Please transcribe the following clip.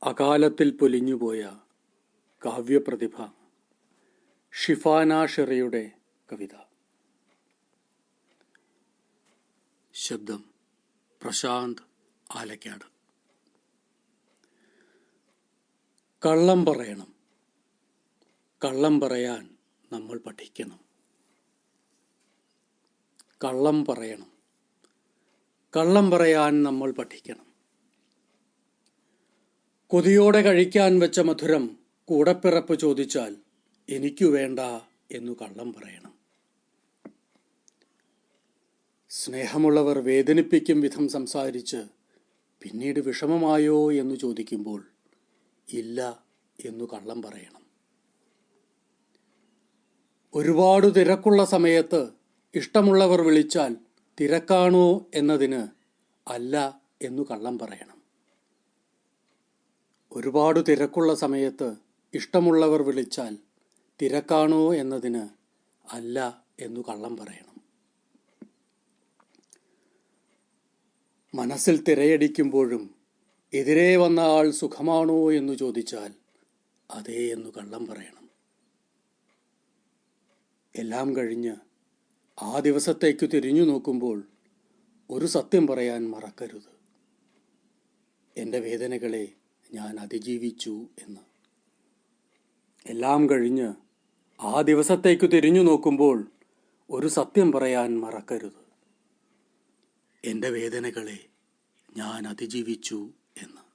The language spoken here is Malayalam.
അകാലത്തിൽ പൊലിഞ്ഞുപോയ കാവ്യപ്രതിഭ ഷിഫാന ഷെറിയുടെ കവിത. ശബ്ദം പ്രശാന്ത് ആലക്കാട്. കള്ളം പറയണം, കള്ളം പറയാൻ നമ്മൾ പഠിക്കണം. കള്ളം പറയണം, കള്ളം പറയാൻ നമ്മൾ പഠിക്കണം. കൊതിയോടെ കഴിക്കാൻ വെച്ച മധുരം കൂടപ്പിറപ്പ് ചോദിച്ചാൽ എനിക്കു വേണ്ട എന്നു കള്ളം പറയണം. സ്നേഹമുള്ളവർ വേദനിപ്പിക്കും വിധം സംസാരിച്ച് പിന്നീട് വിഷമമായോ എന്ന് ചോദിക്കുമ്പോൾ ഇല്ല എന്നു കള്ളം പറയണം. ഒരുപാട് തിരക്കുള്ള സമയത്ത് ഇഷ്ടമുള്ളവർ വിളിച്ചാൽ തിരക്കാണോ എന്നതിന് അല്ല എന്നു കള്ളം പറയണം. ഒരുപാട് തിരക്കുള്ള സമയത്ത് ഇഷ്ടമുള്ളവർ വിളിച്ചാൽ തിരക്കാണോ എന്നതിന് അല്ല എന്നു കള്ളം പറയണം. മനസ്സിൽ തിരയടിക്കുമ്പോഴും എതിരെ വന്ന ആൾ സുഖമാണോ എന്ന് ചോദിച്ചാൽ അതേ എന്നു കള്ളം പറയണം. എല്ലാം കഴിഞ്ഞ് ആ ദിവസത്തേക്ക് തിരിഞ്ഞു നോക്കുമ്പോൾ ഒരു സത്യം പറയാൻ മറക്കരുത്. എൻ്റെ വേദനകളെ ഞാൻ അതിജീവിച്ചു എന്ന്. എല്ലാം കഴിഞ്ഞ് ആ ദിവസത്തേക്ക് തിരിഞ്ഞു നോക്കുമ്പോൾ ഒരു സത്യം പറയാൻ മറക്കരുത്. എൻ്റെ വേദനകളെ ഞാൻ അതിജീവിച്ചു എന്ന്.